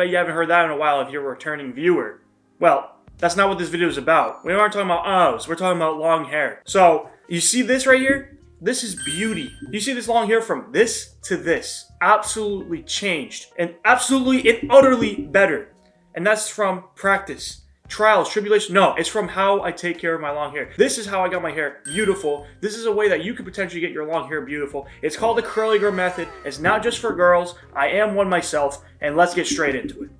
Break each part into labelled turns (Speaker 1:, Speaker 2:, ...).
Speaker 1: bet you haven't heard that in a while if you're a returning viewer. Well, that's not what this video is about. We aren't talking about O's, we're talking about long hair. So, you see this right here? This is beauty. You see this long hair from this to this. Absolutely changed. And absolutely and utterly better. And that's from practice. Trials, tribulation. No, it's from how I take care of my long hair. This is how I got my hair beautiful. This is a way that you could potentially get your long hair beautiful. It's called the curlier method. It's not just for girls. I am one myself. And let's get straight into it.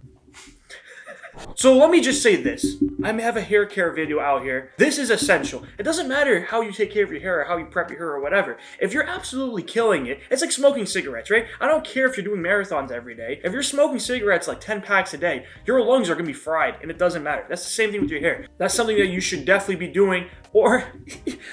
Speaker 1: So let me just say this. I have a hair care video out here. This is essential. It doesn't matter how you take care of your hair or how you prep your hair or whatever. If you're absolutely killing it, it's like smoking cigarettes, right? I don't care if you're doing marathons every day. If you're smoking cigarettes like 10 packs a day, your lungs are going to be fried and it doesn't matter. That's the same thing with your hair. That's something that you should definitely be doing or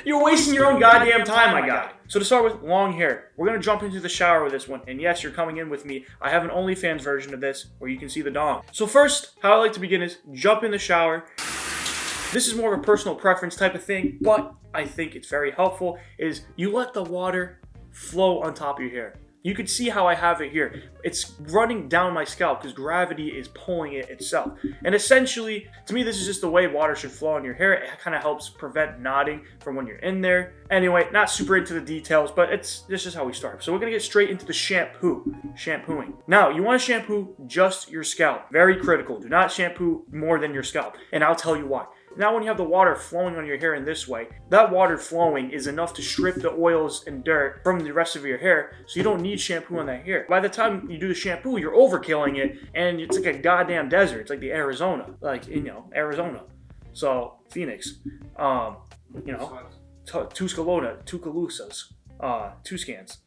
Speaker 1: you're wasting your own goddamn time, my guy. So to start with, long hair. We're going to jump into the shower with this one. And yes, you're coming in with me. I have an OnlyFans version of this where you can see the dong. So first, how I like to begin is jump in the shower. This is more of a personal preference type of thing, but I think it's very helpful, is you let the water flow on top of your hair. You can see how I have it here. It's running down my scalp because gravity is pulling it itself. And essentially, to me, this is just the way water should flow on your hair. It kind of helps prevent knotting from when you're in there. Anyway, not super into the details, but this is how we start. So we're going to get straight into the shampooing. Now, you want to shampoo just your scalp. Very critical. Do not shampoo more than your scalp. And I'll tell you why. Now when you have the water flowing on your hair in this way, that water flowing is enough to strip the oils and dirt from the rest of your hair, so you don't need shampoo on that hair. By the time you do the shampoo, you're overkilling it, and it's like a goddamn desert. It's like the Arizona. Arizona. So, Phoenix. Tuscaloosa, Tuscans.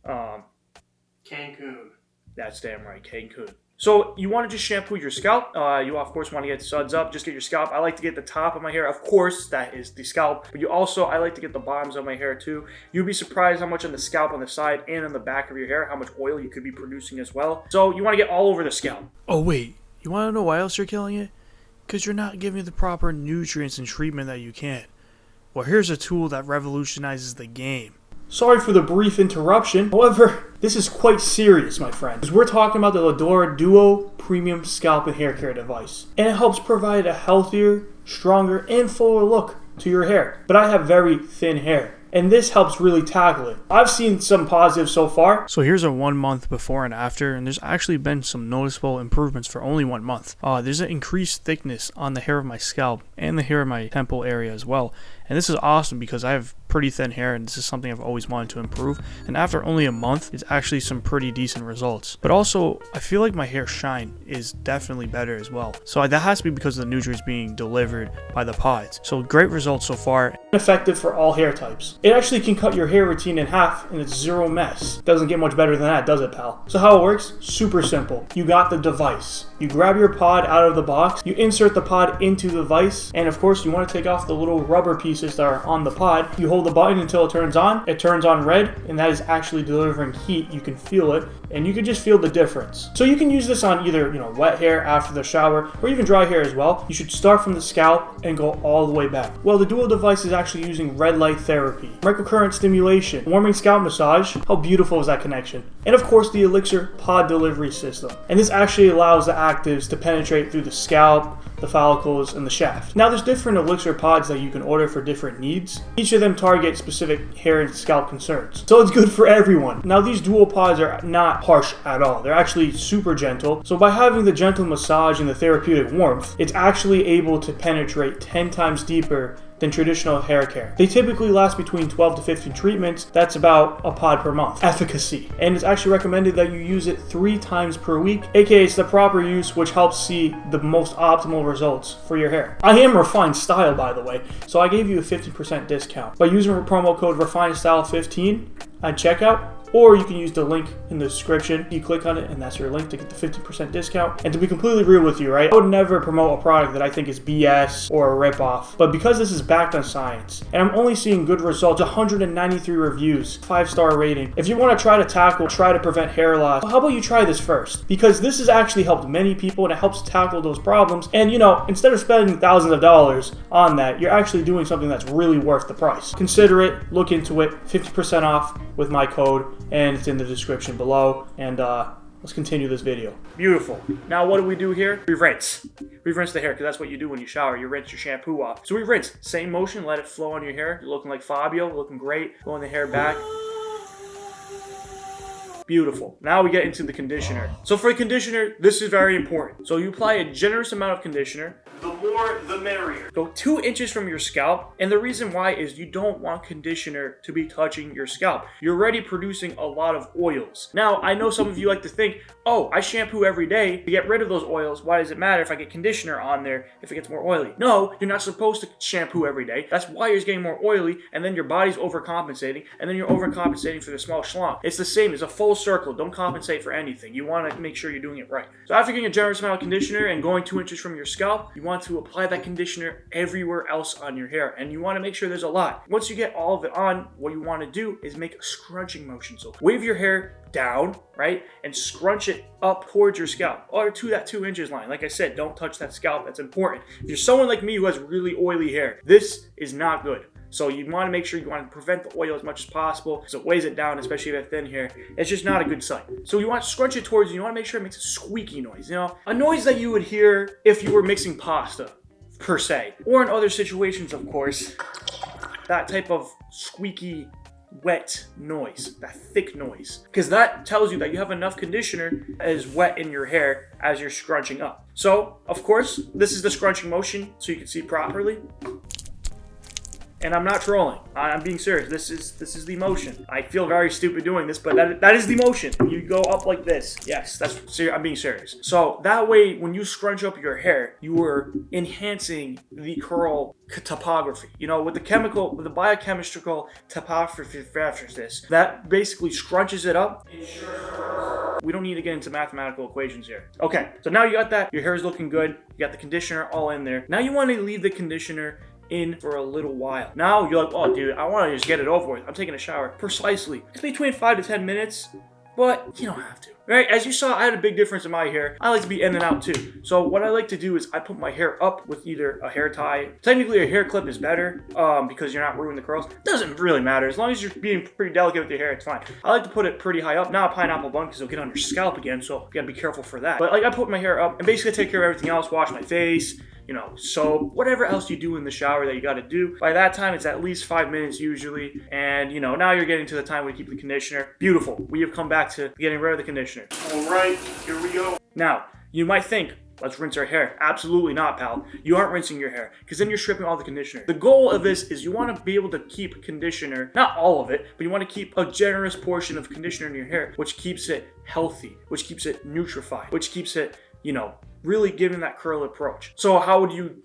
Speaker 2: Cancun.
Speaker 1: That's damn right, Cancun. So you want to just shampoo your scalp. You of course want to get suds up. Just get your scalp. I like to get the top of my hair. Of course, that is the scalp. But I like to get the bottoms of my hair too. You'd be surprised how much on the scalp, on the side, and on the back of your hair, how much oil you could be producing as well. So you want to get all over the scalp.
Speaker 3: Oh wait, you want to know why else you're killing it? Because you're not giving it the proper nutrients and treatment that you can. Well, here's a tool that revolutionizes the game.
Speaker 1: Sorry for the brief interruption. However, this is quite serious, my friends. We're talking about the Ladora Duo Premium Scalp and Hair Care device. And it helps provide a healthier, stronger, and fuller look to your hair. But I have very thin hair, and this helps really tackle it. I've seen some positives so far.
Speaker 3: So here's a 1 month before and after, and there's actually been some noticeable improvements for only 1 month. There's an increased thickness on the hair of my scalp and the hair of my temple area as well. And this is awesome because I have pretty thin hair and this is something I've always wanted to improve. And after only a month, it's actually some pretty decent results. But also, I feel like my hair shine is definitely better as well. So that has to be because of the nutrients being delivered by the pods. So great results so far.
Speaker 1: Effective for all hair types. It actually can cut your hair routine in half and it's zero mess. Doesn't get much better than that, does it, pal? So how it works? Super simple. You got the device. You grab your pod out of the box, you insert the pod into the device, and of course you want to take off the little rubber pieces that are on the pod. You hold the button until it turns on red, and that is actually delivering heat. You can feel it, and you can just feel the difference. So you can use this on either, wet hair after the shower, or even dry hair as well. You should start from the scalp and go all the way back. Well, the Duo device is actually using red light therapy, microcurrent stimulation, warming scalp massage. How beautiful is that connection? And of course the Elixir pod delivery system. And this actually allows the actives to penetrate through the scalp, the follicles, and the shaft. Now there's different Elixir pods that you can order for different needs. Each of them target specific hair and scalp concerns. So it's good for everyone. Now these dual pods are not harsh at all. They're actually super gentle. So by having the gentle massage and the therapeutic warmth, it's actually able to penetrate 10 times deeper than traditional hair care. They typically last between 12 to 15 treatments. That's about a pod per month. Efficacy. And it's actually recommended that you use it 3 times per week, aka it's the proper use which helps see the most optimal results for your hair. I am Refined Style, by the way, so I gave you a 50% discount by using promo code RefinedStyle15 at checkout. Or you can use the link in the description. You click on it and that's your link to get the 50% discount. And to be completely real with you, right? I would never promote a product that I think is BS or a ripoff. But because this is backed on science, and I'm only seeing good results, 193 reviews, 5-star rating. If you want to try to prevent hair loss, well, how about you try this first? Because this has actually helped many people and it helps tackle those problems. And instead of spending thousands of dollars on that, you're actually doing something that's really worth the price. Consider it, look into it, 50% off with my code. And it's in the description below. And let's continue this video. Beautiful. Now what do we do here? We rinse. We rinse the hair, because that's what you do when you shower. You rinse your shampoo off. So we rinse. Same motion, let it flow on your hair. You're looking like Fabio, looking great. Blowing the hair back. Beautiful. Now we get into the conditioner. So for the conditioner, this is very important. So you apply a generous amount of conditioner. The more, the merrier. Go 2 inches from your scalp. And the reason why is you don't want conditioner to be touching your scalp. You're already producing a lot of oils. Now, I know some of you like to think, oh, I shampoo every day to get rid of those oils. Why does it matter if I get conditioner on there if it gets more oily? No, you're not supposed to shampoo every day. That's why you're getting more oily, and then your body's overcompensating, and then you're overcompensating for the small schlong. It's the same. It's a full circle. Don't compensate for anything. You want to make sure you're doing it right. So after getting a generous amount of conditioner and going 2 inches from your scalp, you want to apply that conditioner everywhere else on your hair, and you want to make sure there's a lot. Once you get all of it on, what you want to do is make a scrunching motion. So wave your hair down, right, and scrunch it up towards your scalp, or to that 2 inches line. Like I said, don't touch that scalp. That's important. If you're someone like me who has really oily hair, this is not good. So you want to make sure you want to prevent the oil as much as possible, so it weighs it down, especially if you have thin hair. It's just not a good sight. So you want to scrunch it towards you. You want to make sure it makes a squeaky noise, you know, a noise that you would hear if you were mixing pasta, per se, or in other situations, of course. That type of squeaky, wet noise, that thick noise, because that tells you that you have enough conditioner that is wet in your hair as you're scrunching up. So, of course, this is the scrunching motion, so you can see properly. And I'm not trolling. I'm being serious. This is the motion. I feel very stupid doing this, but that is the motion. You go up like this. Yes, that's serious. I'm being serious. So that way, when you scrunch up your hair, you are enhancing the curl topography. You know, with the biochemical topography, that basically scrunches it up. We don't need to get into mathematical equations here. Okay, so now you got that. Your hair is looking good. You got the conditioner all in there. Now you want to leave the conditioner in for a little while. Now you're like, oh dude, I want to just get it over with. I'm taking a shower. Precisely. It's between 5 to 10 minutes, but you don't have to. Right? As you saw, I had a big difference in my hair. I like to be in and out too. So what I like to do is I put my hair up with either a hair tie. Technically a hair clip is better because you're not ruining the curls. Doesn't really matter. As long as you're being pretty delicate with your hair, it's fine. I like to put it pretty high up. Not a pineapple bun because it'll get on your scalp again, so you gotta be careful for that. But like I put my hair up and basically take care of everything else. Wash my face, you know, soap, whatever else you do in the shower that you got to do. By that time, it's at least 5 minutes usually. And, you know, now you're getting to the time where you keep the conditioner. Beautiful. We have come back to getting rid of the conditioner. All right, here we go. Now, you might think, let's rinse our hair. Absolutely not, pal. You aren't rinsing your hair because then you're stripping all the conditioner. The goal of this is you want to be able to keep conditioner, not all of it, but you want to keep a generous portion of conditioner in your hair, which keeps it healthy, which keeps it nutrified, which keeps it, you know, really giving that curl approach. So how do you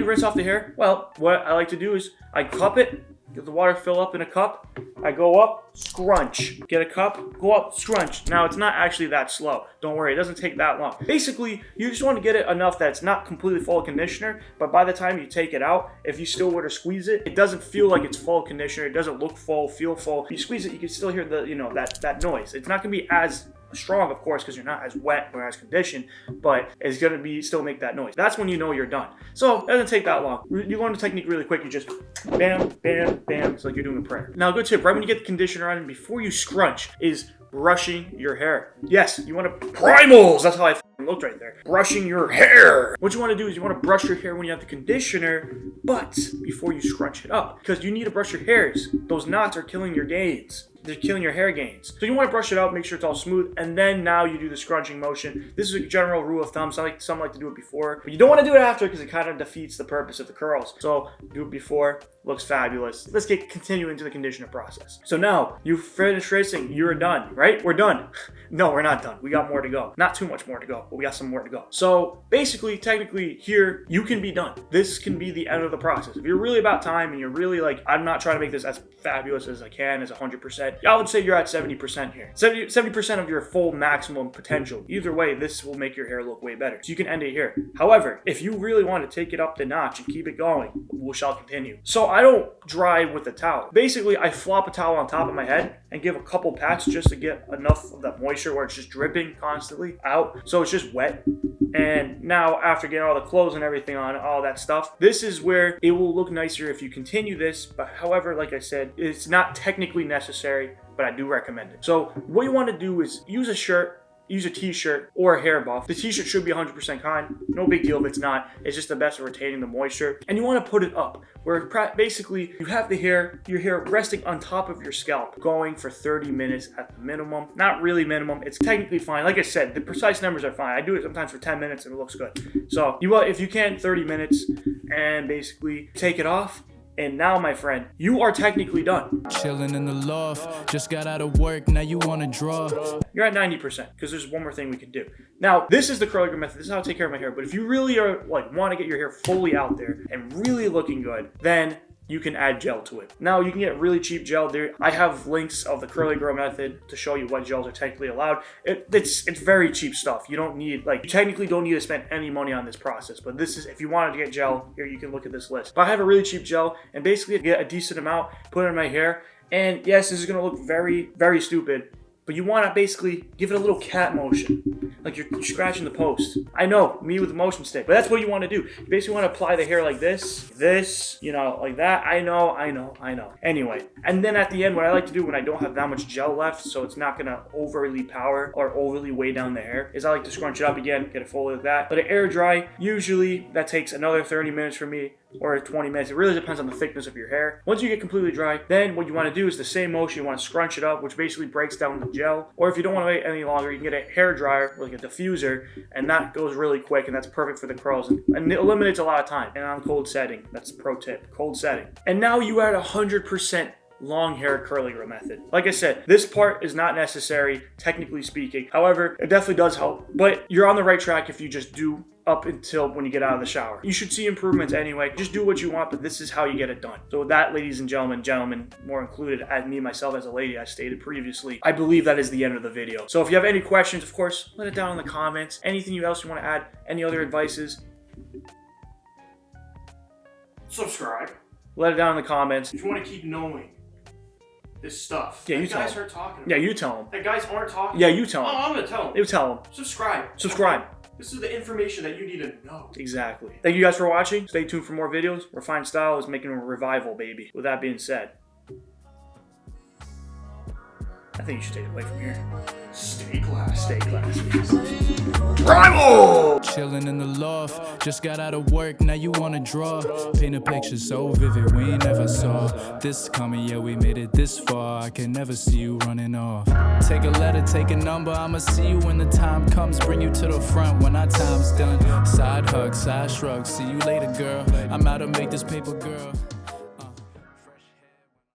Speaker 1: rinse off the hair? Well, what I like to do is I cup it, get the water fill up in a cup. I go up, scrunch. Get a cup, go up, scrunch. Now, it's not actually that slow. Don't worry, it doesn't take that long. Basically, you just want to get it enough that it's not completely full of conditioner, but by the time you take it out, if you still were to squeeze it, it doesn't feel like it's full of conditioner. It doesn't look full, feel full. You squeeze it, you can still hear the, you know, that noise. It's not going to be as strong, of course, because you're not as wet or as conditioned, but it's going to be still make that noise. That's when you know you're done. So it doesn't take that long. You learn the technique really quick. You just bam, bam, bam. It's like you're doing a prayer. Now, a good tip, right when you get the conditioner on, before you scrunch, is brushing your hair. Yes, you want to primals. That's how I looked right there. Brushing your hair. What you want to do is you want to brush your hair when you have the conditioner, but before you scrunch it up, because you need to brush your hairs. Those knots are killing your gains. They're killing your hair gains. So you want to brush it out, make sure it's all smooth, and then now you do the scrunching motion. This is a general rule of thumb. Some like to do it before, but you don't want to do it after because it kind of defeats the purpose of the curls. So do it before. Looks fabulous. Let's continue into the conditioner process. So now you finished rinsing. You're done, right? We're done. No, we're not done. We got more to go. Not too much more to go, but we got some more to go. So basically, technically here, you can be done. This can be the end of the process. If you're really about time and you're really like, I'm not trying to make this as fabulous as I can, as 100%, I would say you're at 70% here. 70% of your full maximum potential. Either way, this will make your hair look way better. So you can end it here. However, if you really want to take it up the notch and keep it going, we shall continue. So I don't dry with a towel. Basically, I flop a towel on top of my head and give a couple pats just to get enough of that moisture where it's just dripping constantly out. So it's just wet. And now after getting all the clothes and everything on, all that stuff, this is where it will look nicer if you continue this. But however, like I said, it's not technically necessary. but I do recommend it. So what you want to do is use a shirt, use a t-shirt or a hair buff. The t-shirt should be 100% cotton. No big deal if it's not. It's just the best at retaining the moisture. And you want to put it up where basically you have your hair resting on top of your scalp, going for 30 minutes at the minimum. Not really minimum. It's technically fine. Like I said, the precise numbers are fine. I do it sometimes for 10 minutes and it looks good. So if you can, 30 minutes, and basically take it off. And now, my friend, you are technically done.
Speaker 2: Chilling in the loft, just got out of work, now you wanna draw.
Speaker 1: You're at 90%, because there's one more thing we can do. Now, this is the curlier method. This is how I take care of my hair. But if you really are want to get your hair fully out there and really looking good, then you can add gel to it. Now, you can get really cheap gel there. I have links of the curly grow method to show you what gels are technically allowed. It's very cheap stuff. You don't need, you technically don't need to spend any money on this process. But this is, if you wanted to get gel, here you can look at this list. But I have a really cheap gel, and basically get a decent amount, put it in my hair. And yes, this is gonna look very, very stupid, but you want to basically give it a little cat motion, like you're scratching the post. I know, me with the motion stick, but that's what you want to do. You basically want to apply the hair like this, like that. I know. Anyway, and then at the end, what I like to do when I don't have that much gel left, so it's not going to overly power or overly weigh down the hair, is I like to scrunch it up again, get it fully like that, let it air dry. Usually that takes another 30 minutes for me, or 20 minutes. It really depends on the thickness of your hair. Once you get completely dry, then what you want to do is the same motion. You want to scrunch it up, which basically breaks down the gel. Or if you don't want to wait any longer, you can get a hair dryer, like a diffuser, and that goes really quick, and that's perfect for the curls. And it eliminates a lot of time. And on cold setting, that's pro tip, cold setting. And now you are at 100% long hair curly grow method. Like I said, this part is not necessary, technically speaking. However, it definitely does help. But you're on the right track if you just do up until when you get out of the shower. You should see improvements anyway. Just do what you want, but this is how you get it done. So with that, ladies and gentlemen, more included, as me, myself, as a lady, I stated previously, I believe that is the end of the video. So if you have any questions, of course, let it down in the comments. Anything else you want to add, any other advices, subscribe. Let it down in the comments. If you want to keep knowing this stuff. Yeah, you tell them. Guys aren't talking about. Yeah, you tell them. That guys aren't talking. Yeah, you tell them. Oh, I'm going to tell them. You tell them. Subscribe. Okay. This is the information that you need to know. Exactly. Thank you guys for watching. Stay tuned for more videos. Refined Style is making a revival, baby. With that being said, I think you should take it away from here. Stay classy. Stay classy. Rival!
Speaker 2: Chilling in the loft, just got out of work, now you wanna draw. Paint a picture so vivid, we never saw this coming, yeah, we made it this far. I can never see you running off. Take a letter, take a number, I'ma see you when the time comes. Bring you to the front when our time's done. Side hug, side shrug, see you later, girl. I'm out to make this paper, girl.